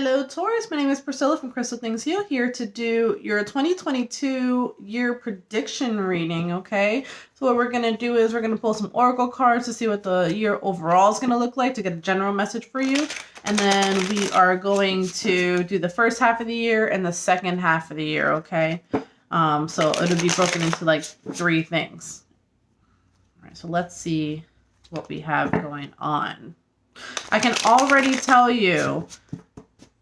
Hello, Taurus. My name is Priscilla from Crystalthingsheal, here to do your 2022 year prediction reading, okay? So what we're going to do is we're going to pull some oracle cards to see what the year overall is going to look like to get a general message for you. And then we are going to do the first half of the year and the second half of the year, okay? So it'll be broken into like 3 things. All right, so let's see what we have going on. I can already tell you,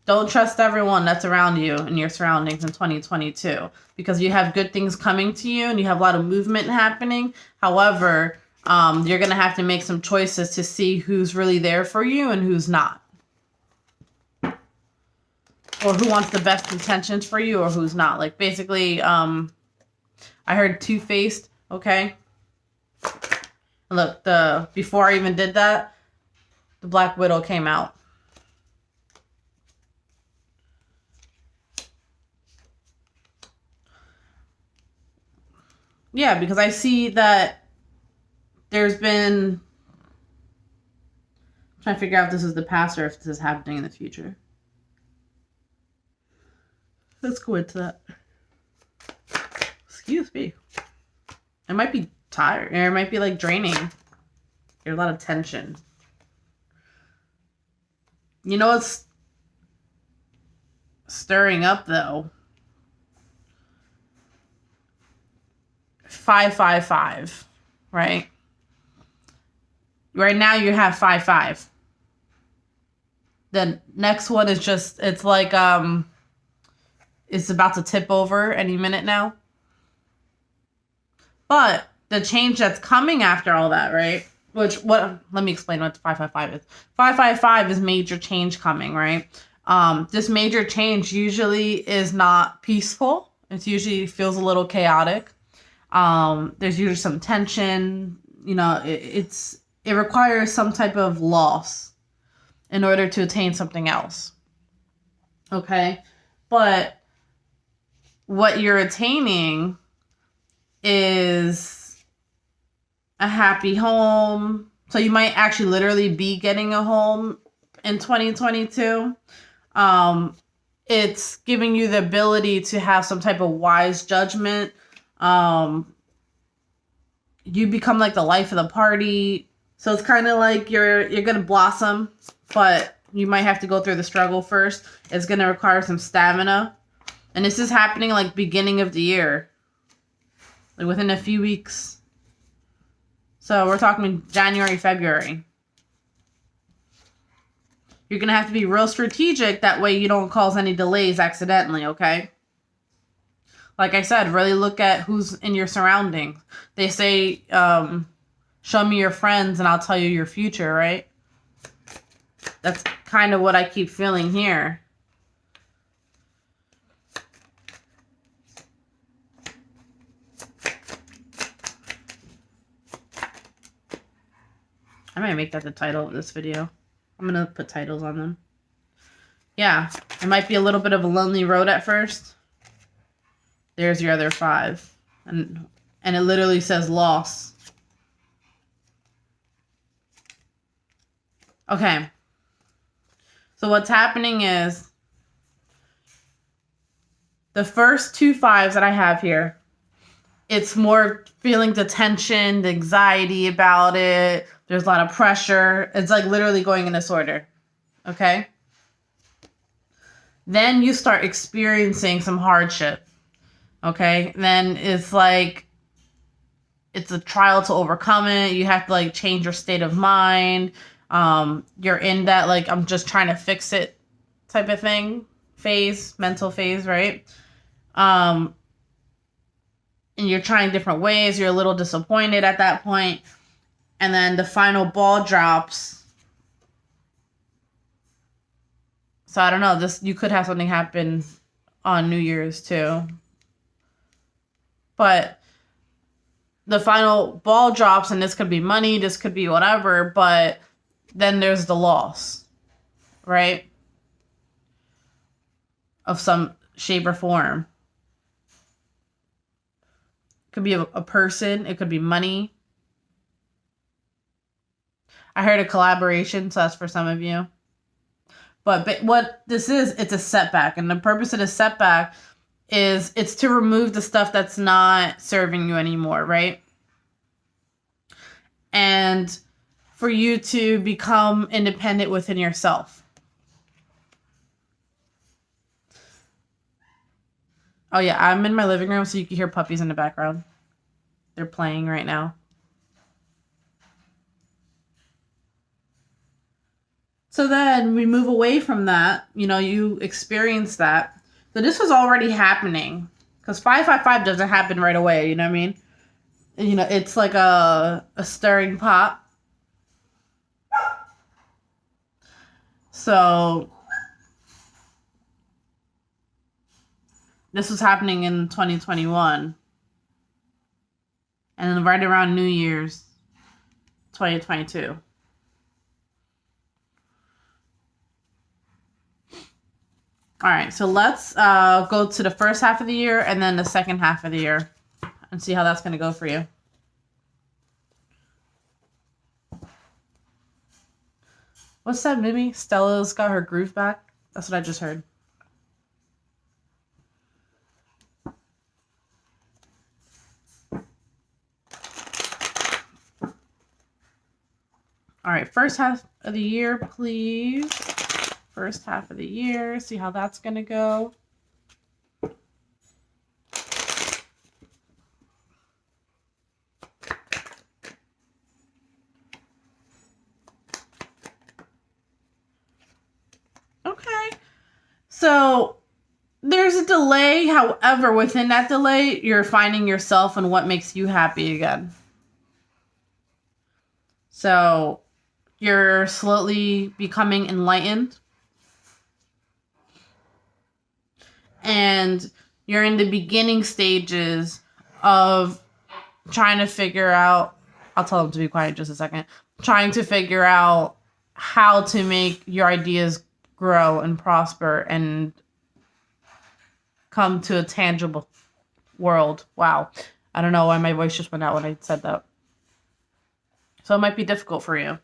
don't trust everyone that's around you and your surroundings in 2022 because you have good things coming to you and you have a lot of movement happening. However, you're going to have to make some choices to see who's really there for you and who's not. Or who wants the best intentions for you or who's not. Like basically, I heard two-faced, okay? Look, before I even did that, the Black Widow came out. Yeah, because I see that there's been... I'm trying to figure out if this is the past or if this is happening in the future. Let's go into that. Excuse me. It might be tired. Or it might be like draining. There's a lot of tension. You know what's stirring up though? 555, right? Right now you have 55. The next one is just, it's like, it's about to tip over any minute now. But the change that's coming after all that, right? Let me explain what 555 is. 555 is major change coming, right? This major change usually is not peaceful. It usually feels a little chaotic. There's usually some tension, you know, it requires some type of loss in order to attain something else. Okay. But what you're attaining is a happy home. So you might actually literally be getting a home in 2022. It's giving you the ability to have some type of wise judgment. You become like the life of the party. So it's kind of like you're going to blossom, but you might have to go through the struggle first. It's going to require some stamina. And this is happening like beginning of the year, like within a few weeks. So we're talking January, February. You're going to have to be real strategic. That way you don't cause any delays accidentally, okay? Like I said, really look at who's in your surroundings. They say, show me your friends and I'll tell you your future, right? That's kind of what I keep feeling here. I might make that the title of this video. I'm going to put titles on them. Yeah, it might be a little bit of a lonely road at first. There's your other 5. And it literally says loss. Okay. So what's happening is the first 2 5s that I have here, it's more feeling the tension, the anxiety about it. There's a lot of pressure. It's like literally going in this order. Okay? Then you start experiencing some hardship. Okay? Then it's like, it's a trial to overcome it. You have to like change your state of mind. You're in that like, I'm just trying to fix it type of thing. Phase, mental phase, right? And you're trying different ways. You're a little disappointed at that point. And then the final ball drops. So I don't know. You could have something happen on New Year's too. But the final ball drops, and this could be money, this could be whatever, but then there's the loss, right? Of some shape or form. It could be a person, it could be money. I heard a collaboration, so that's for some of you. But what this is, it's a setback. And the purpose of the setback is it's to remove the stuff that's not serving you anymore, right? And for you to become independent within yourself. Oh yeah, I'm in my living room, so you can hear puppies in the background. They're playing right now. So then we move away from that. You know, you experience that. So this was already happening. Because 555 doesn't happen right away, you know what I mean? You know, it's like a stirring pot. So this was happening in 2021. And then right around New Year's 2022. All right, so let's go to the first half of the year and then the second half of the year and see how that's going to go for you. What's that movie? Stella's got her groove back? That's what I just heard. All right, first half of the year, please. First half of the year, see how that's going to go. Okay, so there's a delay. However, within that delay, you're finding yourself and what makes you happy again. So you're slowly becoming enlightened. And you're in the beginning stages of trying to figure out, I'll tell them to be quiet in just a second, trying to figure out how to make your ideas grow and prosper and come to a tangible world. Wow. I don't know why my voice just went out when I said that. So it might be difficult for you.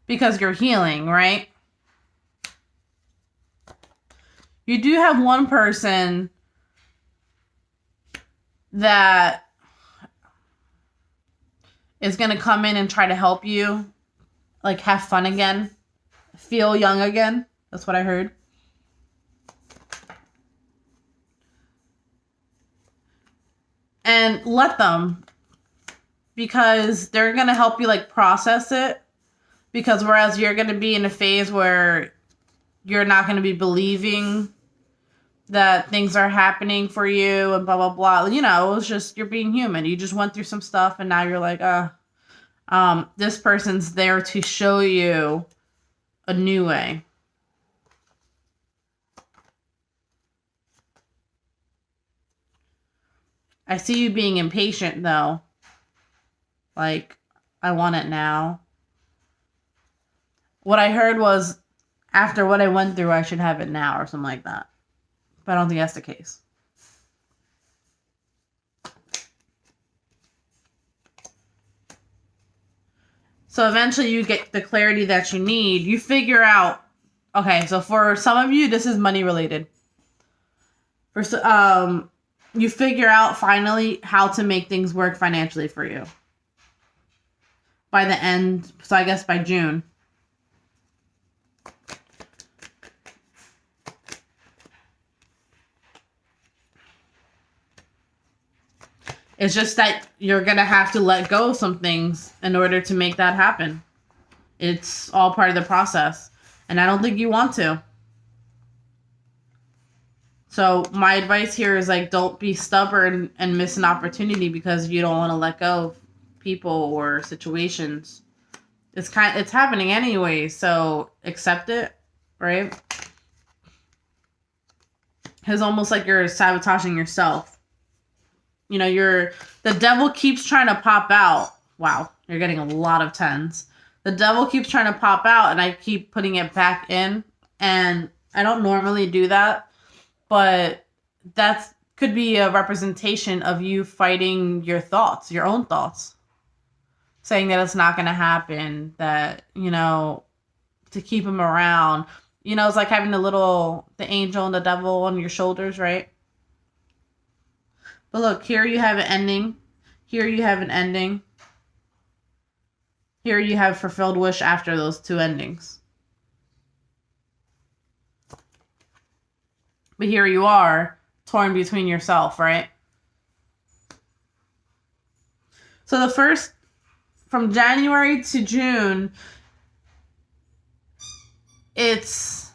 Because you're healing, right? You do have one person that is going to come in and try to help you, like have fun again, feel young again. That's what I heard. And let them, because they're going to help you like process it. Because whereas you're going to be in a phase where you're not going to be believing that things are happening for you and blah, blah, blah. You know, it's just, you're being human. You just went through some stuff and now you're like, this person's there to show you a new way. I see you being impatient though. Like, I want it now. What I heard was, after what I went through, I should have it now or something like that. But I don't think that's the case. So eventually you get the clarity that you need. You figure out, okay, so for some of you, this is money related. You figure out finally how to make things work financially for you. By the end, so I guess by June. It's just that you're going to have to let go of some things in order to make that happen. It's all part of the process. And I don't think you want to. So my advice here is like, don't be stubborn and miss an opportunity because you don't want to let go of people or situations. It's happening anyway, so accept it, right? It's almost like you're sabotaging yourself. You know, the devil keeps trying to pop out. Wow, you're getting a lot of 10s. The devil keeps trying to pop out and I keep putting it back in. And I don't normally do that. But That's could be a representation of you fighting your thoughts, your own thoughts. Saying that it's not going to happen, that, you know, to keep them around. You know, it's like having the angel and the devil on your shoulders, right? But look, here you have an ending. Here you have an ending. Here you have fulfilled wish after those two endings. But here you are, torn between yourself, right? So the first, from January to June, it's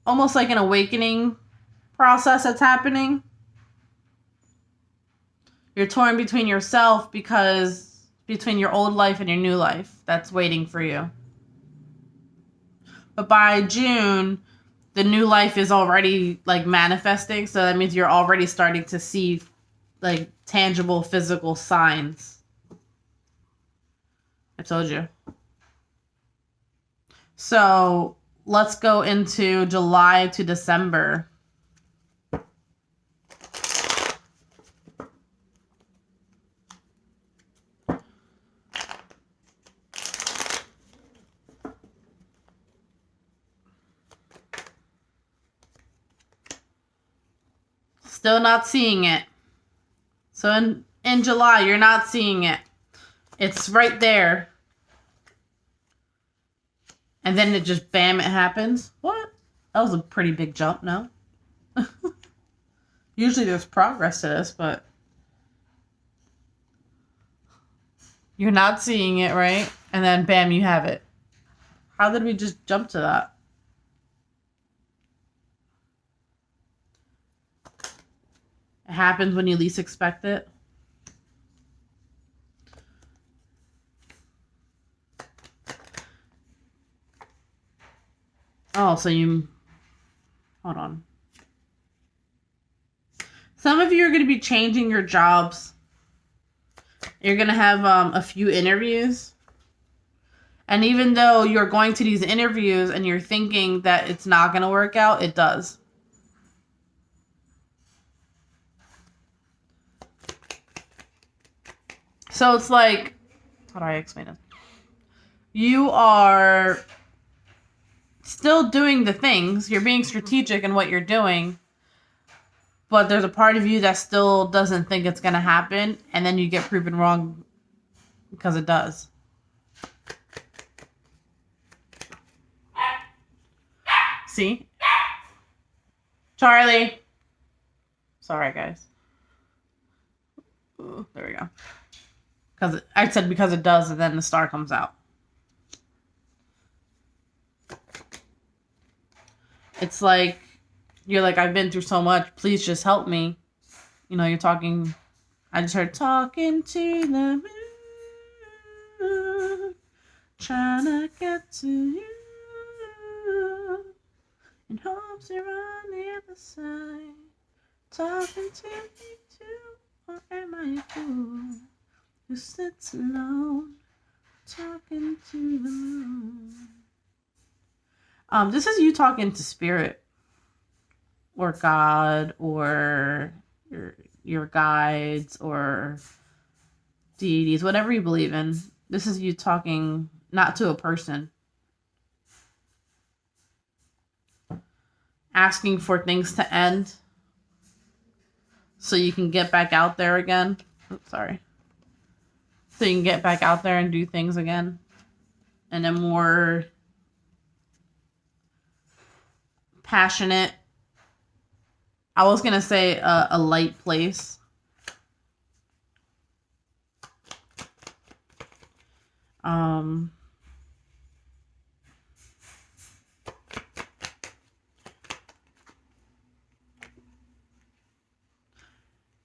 almost like an awakening process that's happening. You're torn between yourself between your old life and your new life that's waiting for you. But by June, the new life is already like manifesting. So that means you're already starting to see like tangible physical signs. I told you. So let's go into July to December. Still not seeing it. So in July, you're not seeing it. It's right there. And then it just, bam, it happens. What? That was a pretty big jump, no? Usually there's progress to this, but you're not seeing it, right? And then, bam, you have it. How did we just jump to that? It happens when you least expect it. Oh, so you... Hold on. Some of you are going to be changing your jobs. You're going to have a few interviews. And even though you're going to these interviews and you're thinking that it's not going to work out, it does. So it's like, how do I explain it? You are still doing the things. You're being strategic in what you're doing. But there's a part of you that still doesn't think it's going to happen. And then you get proven wrong because it does. See? Charlie. Sorry, guys. Ooh, there we go. Because I said because it does, and then the star comes out. It's like, you're like, I've been through so much. Please just help me. You know, you're talking. I just heard talking to the moon, trying to get to you, in hopes you're on the other side. Talking to me too, or am I a fool who sits alone, talking to the moon? This is you talking to spirit, or God, or your guides, or deities, whatever you believe in. This is you talking not to a person. Asking for things to end so you can get back out there again. Oops, sorry. So you can get back out there and do things again. And a more passionate, I was going to say a light place.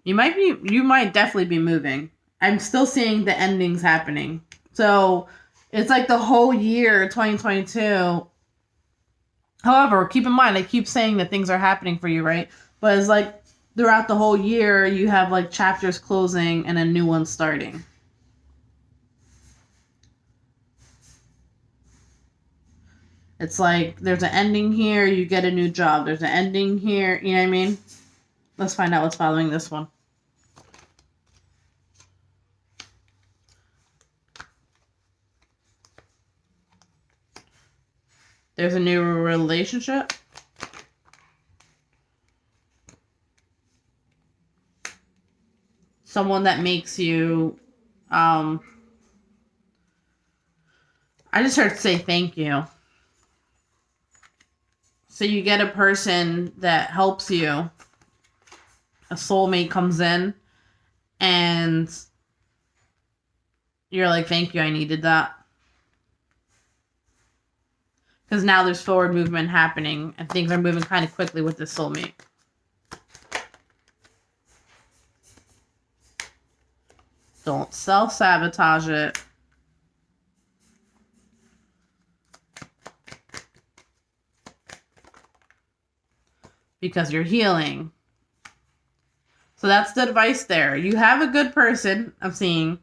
You might definitely be moving. I'm still seeing the endings happening. So it's like the whole year, 2022. However, keep in mind, I keep saying that things are happening for you, right? But it's like throughout the whole year, you have like chapters closing and a new one starting. It's like there's an ending here, you get a new job. There's an ending here, you know what I mean? Let's find out what's following this one. There's a new relationship. Someone that makes you, I just heard say thank you. So you get a person that helps you. A soulmate comes in and you're like, thank you, I needed that. Because now there's forward movement happening and things are moving kind of quickly with this soulmate. Don't self-sabotage it. Because you're healing. So that's the advice there. You have a good person, I'm seeing,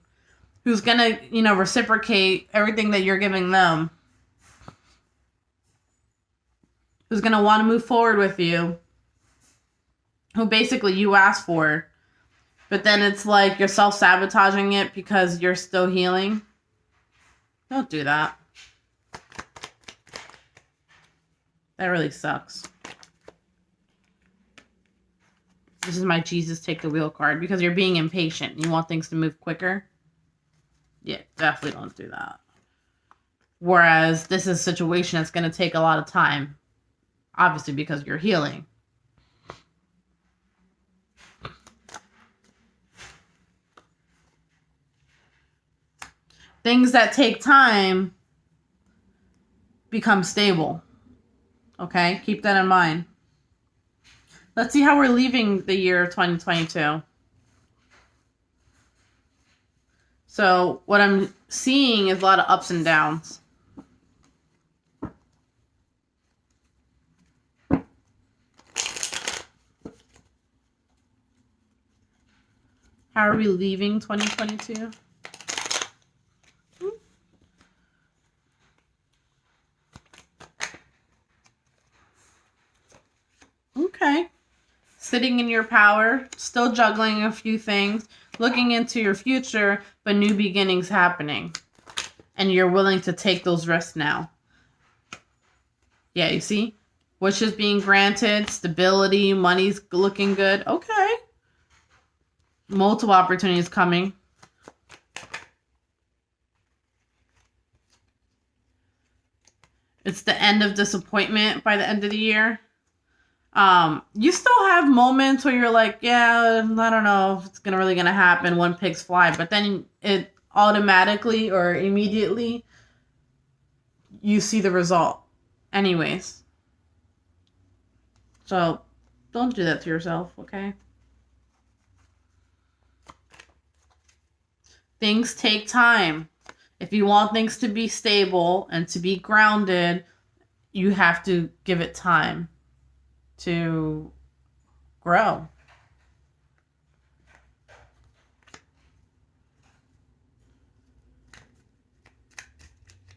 who's going to, reciprocate everything that you're giving them. Who's going to want to move forward with you. Who basically you asked for. But then it's like you're self-sabotaging it because you're still healing. Don't do that. That really sucks. This is my Jesus take the wheel card because you're being impatient. You want things to move quicker. Yeah, definitely don't do that. Whereas this is a situation that's going to take a lot of time. Obviously because you're healing. Things that take time become stable. Okay? Keep that in mind. Let's see how we're leaving the year of 2022. So what I'm seeing is a lot of ups and downs. How are we leaving 2022? Okay. Sitting in your power, still juggling a few things, looking into your future, but new beginnings happening. And you're willing to take those risks now. Yeah, you see? Wishes being granted, stability, money's looking good. Okay. Multiple opportunities coming. It's the end of disappointment by the end of the year. You still have moments where you're like, yeah, I don't know if it's really gonna happen when pigs fly, but then it automatically or immediately you see the result anyways. So don't do that to yourself, okay? Things take time. If you want things to be stable and to be grounded, you have to give it time to grow.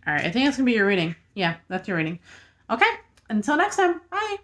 All right, I think that's going to be your reading. Yeah, that's your reading. Okay, until next time. Bye.